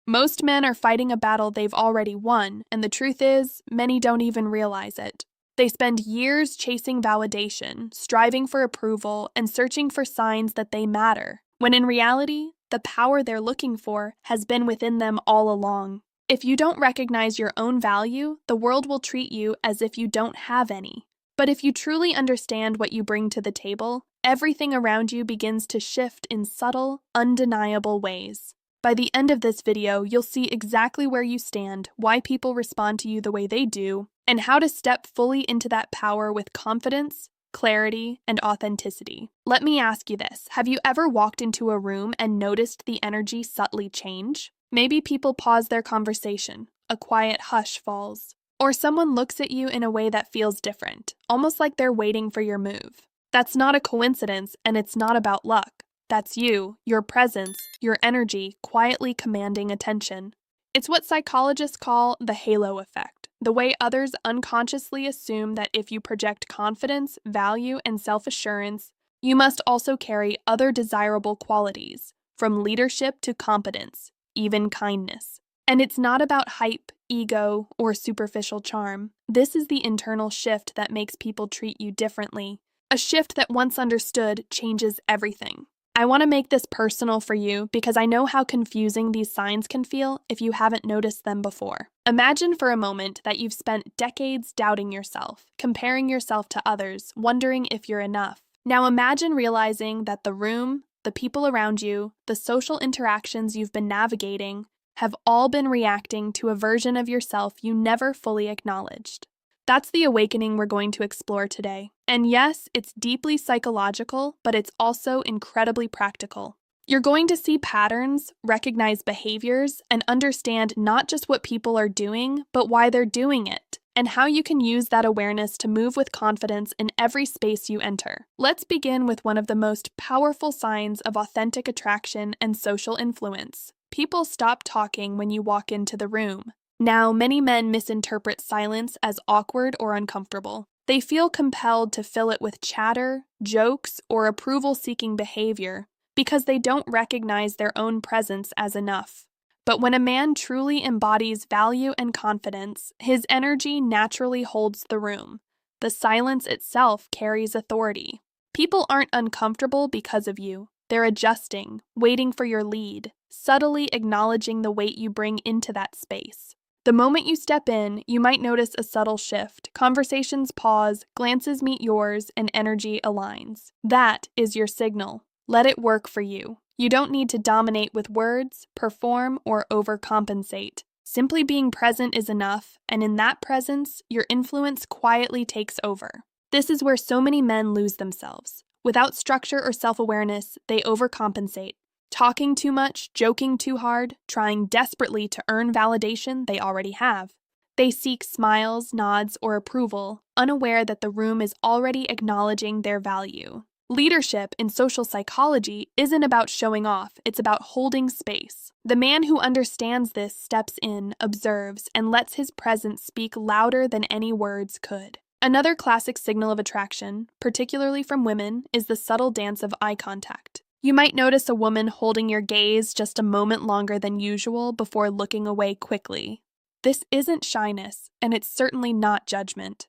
Most men are fighting a battle they've already won, and the truth is, many don't even realize it. They spend years chasing validation, striving for approval, and searching for signs that they matter, when in reality, the power they're looking for has been within them all along. If you don't recognize your own value, the world will treat you as if you don't have any. But if you truly understand what you bring to the table, everything around you begins to shift in subtle, undeniable ways. By the end of this video, you'll see exactly where you stand, why people respond to you the way they do, and how to step fully into that power with confidence, clarity, and authenticity. Let me ask you this. Have you ever walked into a room and noticed the energy subtly change? Maybe people pause their conversation, a quiet hush falls, or someone looks at you in a way that feels different, almost like they're waiting for your move. That's not a coincidence, and it's not about luck. That's you, your presence, your energy quietly commanding attention. It's what psychologists call the halo effect, the way others unconsciously assume that if you project confidence, value, and self-assurance, you must also carry other desirable qualities, from leadership to competence, even kindness. And it's not about hype, ego, or superficial charm. This is the internal shift that makes people treat you differently. A shift that once understood changes everything. I want to make this personal for you because I know how confusing these signs can feel if you haven't noticed them before. Imagine for a moment that you've spent decades doubting yourself, comparing yourself to others, wondering if you're enough. Now imagine realizing that the room, the people around you, the social interactions you've been navigating have all been reacting to a version of yourself you never fully acknowledged. That's the awakening we're going to explore today. And yes, it's deeply psychological, but it's also incredibly practical. You're going to see patterns, recognize behaviors, and understand not just what people are doing, but why they're doing it, and how you can use that awareness to move with confidence in every space you enter. Let's begin with one of the most powerful signs of authentic attraction and social influence. People stop talking when you walk into the room. Now, many men misinterpret silence as awkward or uncomfortable. They feel compelled to fill it with chatter, jokes, or approval-seeking behavior because they don't recognize their own presence as enough. But when a man truly embodies value and confidence, his energy naturally holds the room. The silence itself carries authority. People aren't uncomfortable because of you. They're adjusting, waiting for your lead, subtly acknowledging the weight you bring into that space. The moment you step in, you might notice a subtle shift. Conversations pause, glances meet yours, and energy aligns. That is your signal. Let it work for you. You don't need to dominate with words, perform, or overcompensate. Simply being present is enough, and in that presence, your influence quietly takes over. This is where so many men lose themselves. Without structure or self-awareness, they overcompensate. Talking too much, joking too hard, trying desperately to earn validation they already have. They seek smiles, nods, or approval, unaware that the room is already acknowledging their value. Leadership in social psychology isn't about showing off, it's about holding space. The man who understands this steps in, observes, and lets his presence speak louder than any words could. Another classic signal of attraction, particularly from women, is the subtle dance of eye contact. You might notice a woman holding your gaze just a moment longer than usual before looking away quickly. This isn't shyness, and it's certainly not judgment.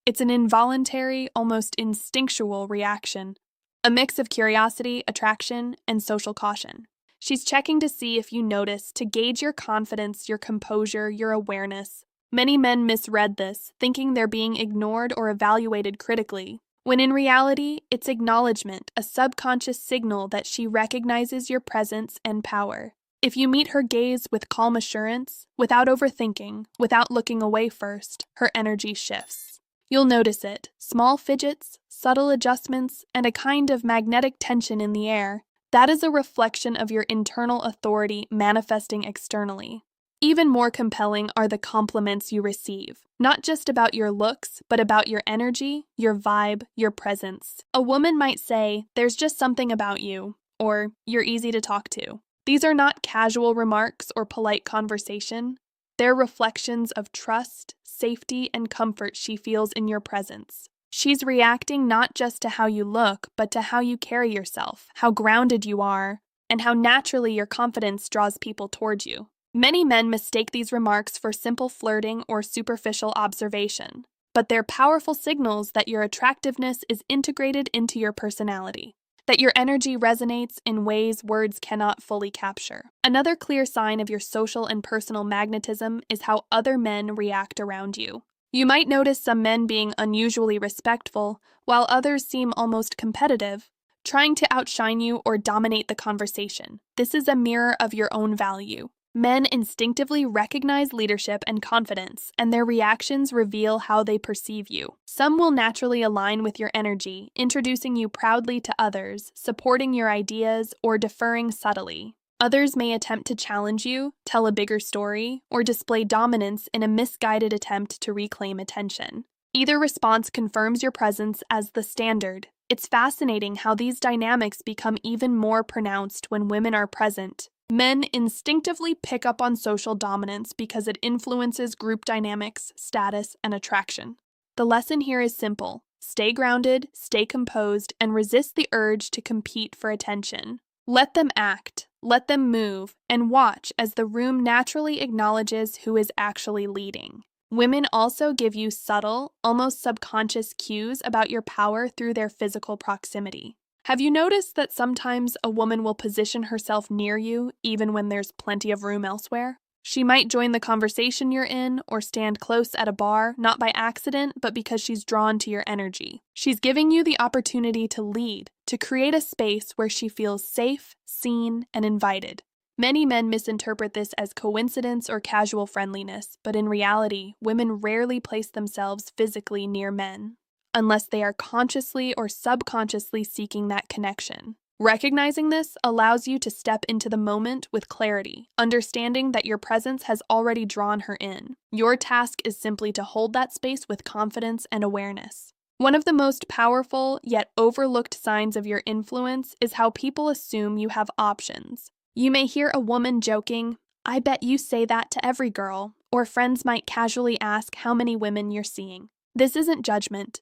It's an involuntary, almost instinctual reaction, a mix of curiosity, attraction, and social caution. She's checking to see if you notice, to gauge your confidence, your composure, your awareness. Many men misread this, thinking they're being ignored or evaluated critically, when in reality, it's acknowledgement, a subconscious signal that she recognizes your presence and power. If you meet her gaze with calm assurance, without overthinking, without looking away first, her energy shifts. You'll notice it, small fidgets, subtle adjustments, and a kind of magnetic tension in the air. That is a reflection of your internal authority manifesting externally. Even more compelling are the compliments you receive, not just about your looks, but about your energy, your vibe, your presence. A woman might say, "There's just something about you," or "You're easy to talk to." These are not casual remarks or polite conversation. They're reflections of trust, safety, and comfort she feels in your presence. She's reacting not just to how you look, but to how you carry yourself, how grounded you are, and how naturally your confidence draws people towards you. Many men mistake these remarks for simple flirting or superficial observation, but they're powerful signals that your attractiveness is integrated into your personality, that your energy resonates in ways words cannot fully capture. Another clear sign of your social and personal magnetism is how other men react around you. You might notice some men being unusually respectful, while others seem almost competitive, trying to outshine you or dominate the conversation. This is a mirror of your own value. Men instinctively recognize leadership and confidence, and their reactions reveal how they perceive you. Some will naturally align with your energy, introducing you proudly to others, supporting your ideas, or deferring subtly. Others may attempt to challenge you, tell a bigger story, or display dominance in a misguided attempt to reclaim attention. Either response confirms your presence as the standard. It's fascinating how these dynamics become even more pronounced when women are present. Men instinctively pick up on social dominance because it influences group dynamics, status, and attraction. The lesson here is simple. Stay grounded, stay composed, and resist the urge to compete for attention. Let them act, let them move, and watch as the room naturally acknowledges who is actually leading. Women also give you subtle, almost subconscious cues about your power through their physical proximity. Have you noticed that sometimes a woman will position herself near you even when there's plenty of room elsewhere? She might join the conversation you're in or stand close at a bar, not by accident, but because she's drawn to your energy. She's giving you the opportunity to lead, to create a space where she feels safe, seen, and invited. Many men misinterpret this as coincidence or casual friendliness, but in reality, women rarely place themselves physically near men, unless they are consciously or subconsciously seeking that connection. Recognizing this allows you to step into the moment with clarity, understanding that your presence has already drawn her in. Your task is simply to hold that space with confidence and awareness. One of the most powerful yet overlooked signs of your influence is how people assume you have options. You may hear a woman joking, "I bet you say that to every girl," or friends might casually ask how many women you're seeing. This isn't judgment.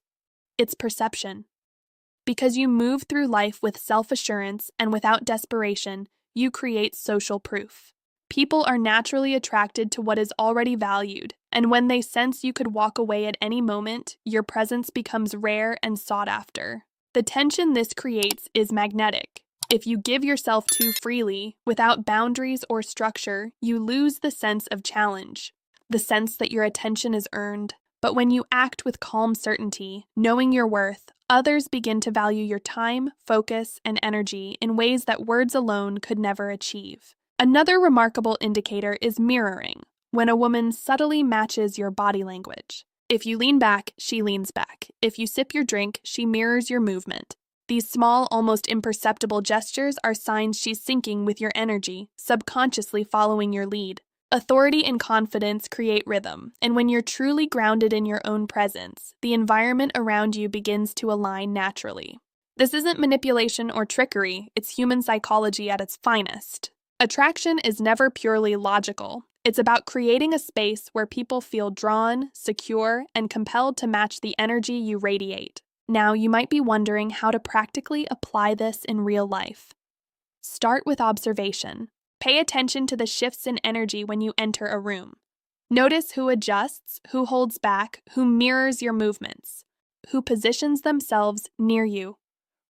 It's perception. Because you move through life with self-assurance and without desperation, you create social proof. People are naturally attracted to what is already valued, and when they sense you could walk away at any moment, your presence becomes rare and sought after. The tension this creates is magnetic. If you give yourself too freely, without boundaries or structure, you lose the sense of challenge, the sense that your attention is earned. But when you act with calm certainty, knowing your worth, others begin to value your time, focus, and energy in ways that words alone could never achieve. Another remarkable indicator is mirroring, when a woman subtly matches your body language. If you lean back, she leans back. If you sip your drink, she mirrors your movement. These small, almost imperceptible gestures are signs she's syncing with your energy, subconsciously following your lead. Authority and confidence create rhythm, and when you're truly grounded in your own presence, the environment around you begins to align naturally. This isn't manipulation or trickery, it's human psychology at its finest. Attraction is never purely logical. It's about creating a space where people feel drawn, secure, and compelled to match the energy you radiate. Now, you might be wondering how to practically apply this in real life. Start with observation. Pay attention to the shifts in energy when you enter a room. Notice who adjusts, who holds back, who mirrors your movements, who positions themselves near you.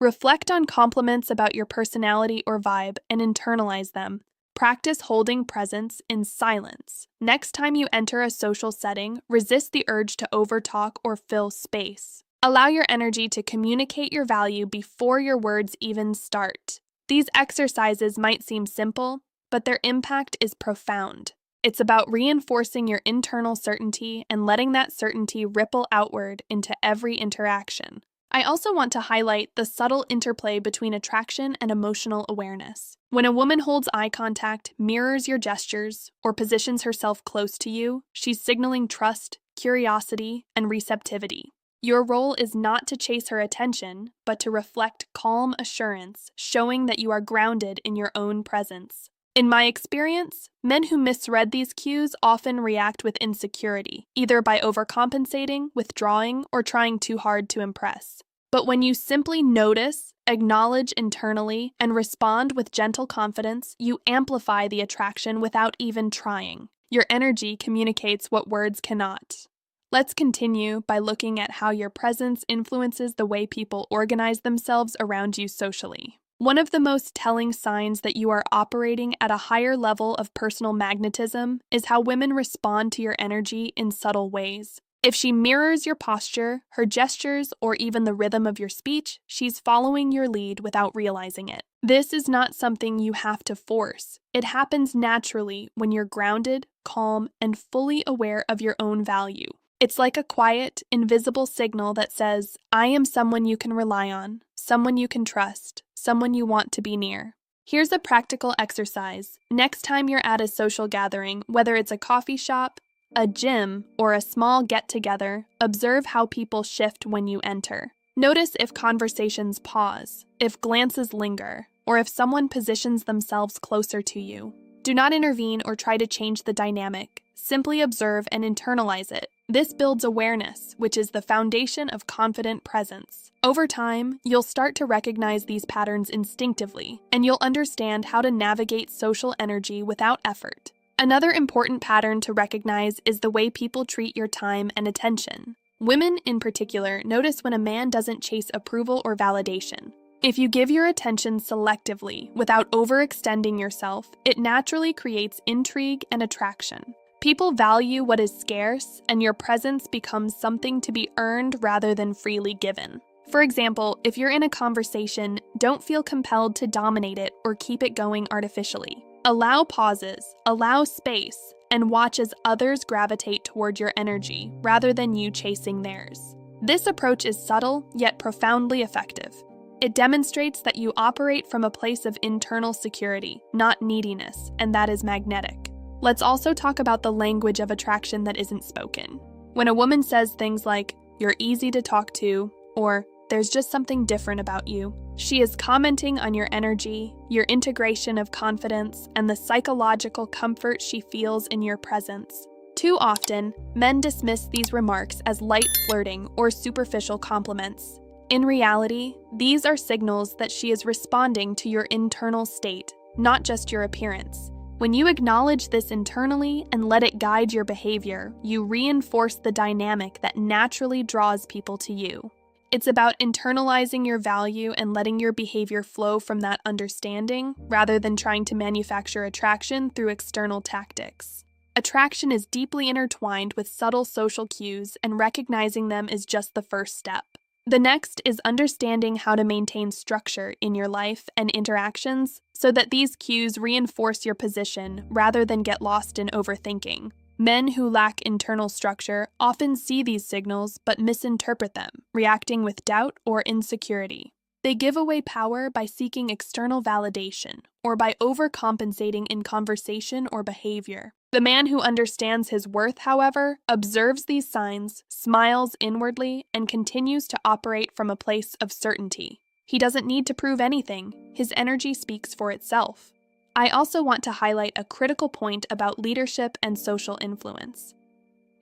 Reflect on compliments about your personality or vibe and internalize them. Practice holding presence in silence. Next time you enter a social setting, resist the urge to overtalk or fill space. Allow your energy to communicate your value before your words even start. These exercises might seem simple, but their impact is profound. It's about reinforcing your internal certainty and letting that certainty ripple outward into every interaction. I also want to highlight the subtle interplay between attraction and emotional awareness. When a woman holds eye contact, mirrors your gestures, or positions herself close to you, she's signaling trust, curiosity, and receptivity. Your role is not to chase her attention, but to reflect calm assurance, showing that you are grounded in your own presence. In my experience, men who misread these cues often react with insecurity, either by overcompensating, withdrawing, or trying too hard to impress. But when you simply notice, acknowledge internally, and respond with gentle confidence, you amplify the attraction without even trying. Your energy communicates what words cannot. Let's continue by looking at how your presence influences the way people organize themselves around you socially. One of the most telling signs that you are operating at a higher level of personal magnetism is how women respond to your energy in subtle ways. If she mirrors your posture, her gestures, or even the rhythm of your speech, she's following your lead without realizing it. This is not something you have to force. It happens naturally when you're grounded, calm, and fully aware of your own value. It's like a quiet, invisible signal that says, I am someone you can rely on, someone you can trust, someone you want to be near. Here's a practical exercise. Next time you're at a social gathering, whether it's a coffee shop, a gym, or a small get-together, observe how people shift when you enter. Notice if conversations pause, if glances linger, or if someone positions themselves closer to you. Do not intervene or try to change the dynamic. Simply observe and internalize it. This builds awareness, which is the foundation of confident presence. Over time, you'll start to recognize these patterns instinctively, and you'll understand how to navigate social energy without effort. Another important pattern to recognize is the way people treat your time and attention. Women, in particular, notice when a man doesn't chase approval or validation. If you give your attention selectively, without overextending yourself, it naturally creates intrigue and attraction. People value what is scarce, and your presence becomes something to be earned rather than freely given. For example, if you're in a conversation, don't feel compelled to dominate it or keep it going artificially. Allow pauses, allow space, and watch as others gravitate toward your energy rather than you chasing theirs. This approach is subtle yet profoundly effective. It demonstrates that you operate from a place of internal security, not neediness, and that is magnetic. Let's also talk about the language of attraction that isn't spoken. When a woman says things like, "You're easy to talk to," or "There's just something different about you," she is commenting on your energy, your integration of confidence, and the psychological comfort she feels in your presence. Too often, men dismiss these remarks as light flirting or superficial compliments. In reality, these are signals that she is responding to your internal state, not just your appearance. When you acknowledge this internally and let it guide your behavior, you reinforce the dynamic that naturally draws people to you. It's about internalizing your value and letting your behavior flow from that understanding, rather than trying to manufacture attraction through external tactics. Attraction is deeply intertwined with subtle social cues, and recognizing them is just the first step. The next is understanding how to maintain structure in your life and interactions so that these cues reinforce your position rather than get lost in overthinking. Men who lack internal structure often see these signals but misinterpret them, reacting with doubt or insecurity. They give away power by seeking external validation or by overcompensating in conversation or behavior. The man who understands his worth, however, observes these signs, smiles inwardly, and continues to operate from a place of certainty. He doesn't need to prove anything. His energy speaks for itself. I also want to highlight a critical point about leadership and social influence.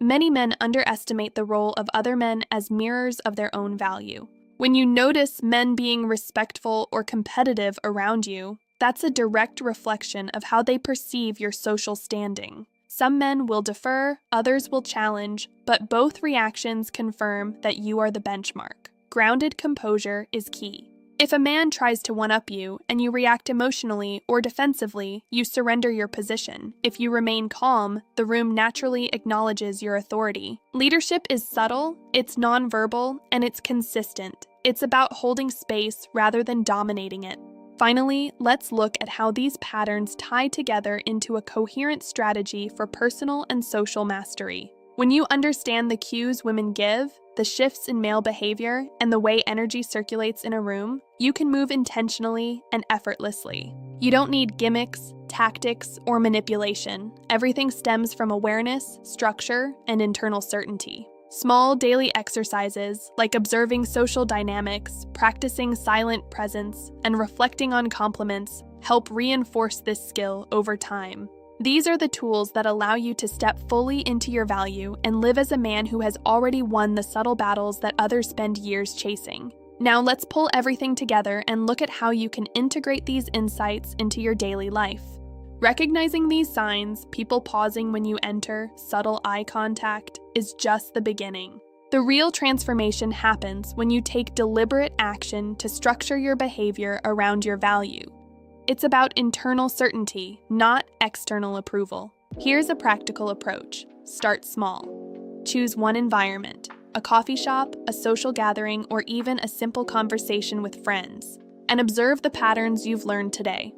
Many men underestimate the role of other men as mirrors of their own value. When you notice men being respectful or competitive around you, that's a direct reflection of how they perceive your social standing. Some men will defer, others will challenge, but both reactions confirm that you are the benchmark. Grounded composure is key. If a man tries to one-up you and you react emotionally or defensively, you surrender your position. If you remain calm, the room naturally acknowledges your authority. Leadership is subtle, it's nonverbal, and it's consistent. It's about holding space rather than dominating it. Finally, let's look at how these patterns tie together into a coherent strategy for personal and social mastery. When you understand the cues women give, the shifts in male behavior, and the way energy circulates in a room, you can move intentionally and effortlessly. You don't need gimmicks, tactics, or manipulation. Everything stems from awareness, structure, and internal certainty. Small daily exercises, like observing social dynamics, practicing silent presence, and reflecting on compliments, help reinforce this skill over time. These are the tools that allow you to step fully into your value and live as a man who has already won the subtle battles that others spend years chasing. Now let's pull everything together and look at how you can integrate these insights into your daily life. Recognizing these signs, people pausing when you enter, subtle eye contact, is just the beginning. The real transformation happens when you take deliberate action to structure your behavior around your value. It's about internal certainty, not external approval. Here's a practical approach. Start small. Choose one environment, a coffee shop, a social gathering, or even a simple conversation with friends, and observe the patterns you've learned today.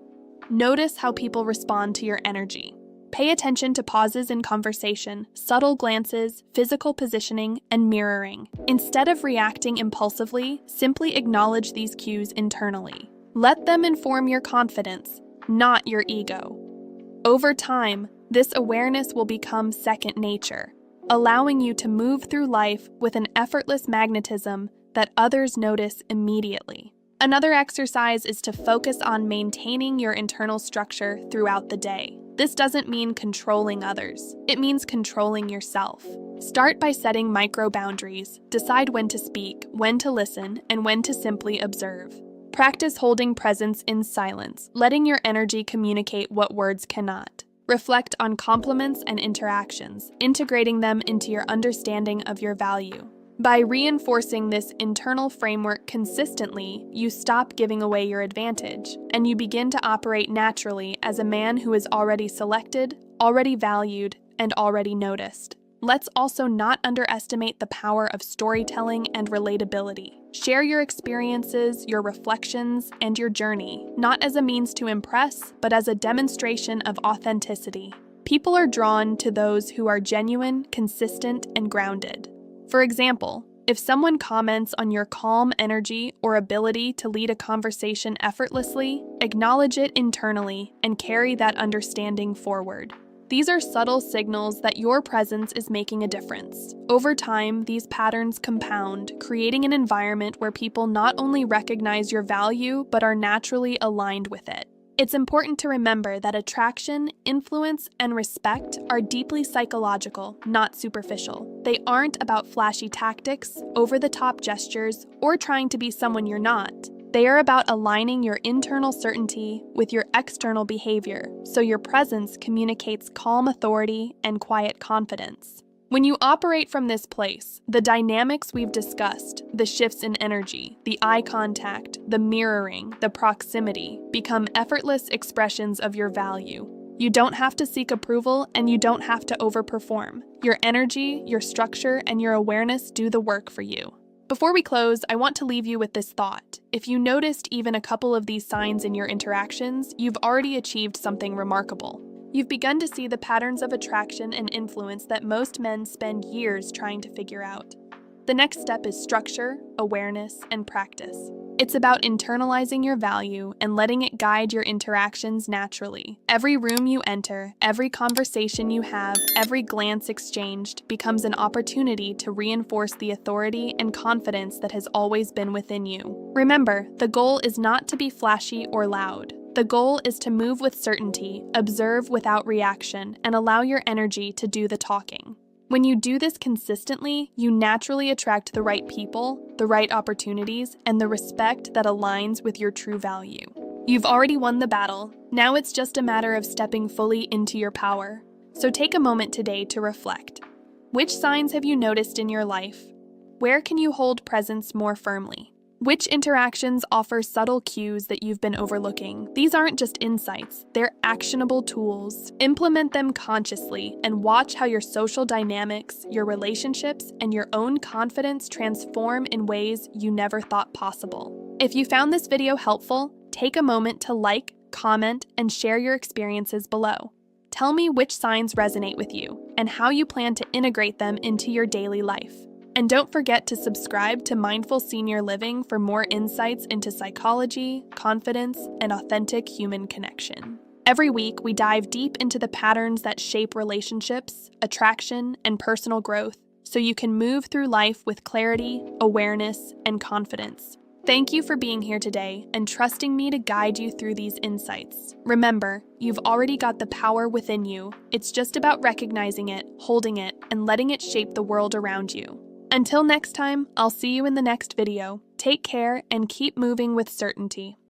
Notice how people respond to your energy. Pay attention to pauses in conversation, subtle glances, physical positioning, and mirroring. Instead of reacting impulsively, simply acknowledge these cues internally. Let them inform your confidence, not your ego. Over time, this awareness will become second nature, allowing you to move through life with an effortless magnetism that others notice immediately. Another exercise is to focus on maintaining your internal structure throughout the day. This doesn't mean controlling others. It means controlling yourself. Start by setting micro boundaries. Decide when to speak, when to listen, and when to simply observe. Practice holding presence in silence, letting your energy communicate what words cannot. Reflect on compliments and interactions, integrating them into your understanding of your value. By reinforcing this internal framework consistently, you stop giving away your advantage, and you begin to operate naturally as a man who is already selected, already valued, and already noticed. Let's also not underestimate the power of storytelling and relatability. Share your experiences, your reflections, and your journey, not as a means to impress, but as a demonstration of authenticity. People are drawn to those who are genuine, consistent, and grounded. For example, if someone comments on your calm energy or ability to lead a conversation effortlessly, acknowledge it internally and carry that understanding forward. These are subtle signals that your presence is making a difference. Over time, these patterns compound, creating an environment where people not only recognize your value, but are naturally aligned with it. It's important to remember that attraction, influence, and respect are deeply psychological, not superficial. They aren't about flashy tactics, over-the-top gestures, or trying to be someone you're not. They are about aligning your internal certainty with your external behavior, so your presence communicates calm authority and quiet confidence. When you operate from this place, the dynamics we've discussed, the shifts in energy, the eye contact, the mirroring, the proximity, become effortless expressions of your value. You don't have to seek approval, and you don't have to overperform. Your energy, your structure, and your awareness do the work for you. Before we close, I want to leave you with this thought. If you noticed even a couple of these signs in your interactions, you've already achieved something remarkable. You've begun to see the patterns of attraction and influence that most men spend years trying to figure out. The next step is structure, awareness, and practice. It's about internalizing your value and letting it guide your interactions naturally. Every room you enter, every conversation you have, every glance exchanged becomes an opportunity to reinforce the authority and confidence that has always been within you. Remember, the goal is not to be flashy or loud. The goal is to move with certainty, observe without reaction, and allow your energy to do the talking. When you do this consistently, you naturally attract the right people, the right opportunities, and the respect that aligns with your true value. You've already won the battle. Now it's just a matter of stepping fully into your power. So take a moment today to reflect. Which signs have you noticed in your life? Where can you hold presence more firmly? Which interactions offer subtle cues that you've been overlooking? These aren't just insights, they're actionable tools. Implement them consciously and watch how your social dynamics, your relationships, and your own confidence transform in ways you never thought possible. If you found this video helpful, take a moment to like, comment, and share your experiences below. Tell me which signs resonate with you and how you plan to integrate them into your daily life. And don't forget to subscribe to Mindful Senior Living for more insights into psychology, confidence, and authentic human connection. Every week, we dive deep into the patterns that shape relationships, attraction, and personal growth, so you can move through life with clarity, awareness, and confidence. Thank you for being here today and trusting me to guide you through these insights. Remember, you've already got the power within you. It's just about recognizing it, holding it, and letting it shape the world around you. Until next time, I'll see you in the next video. Take care and keep moving with certainty.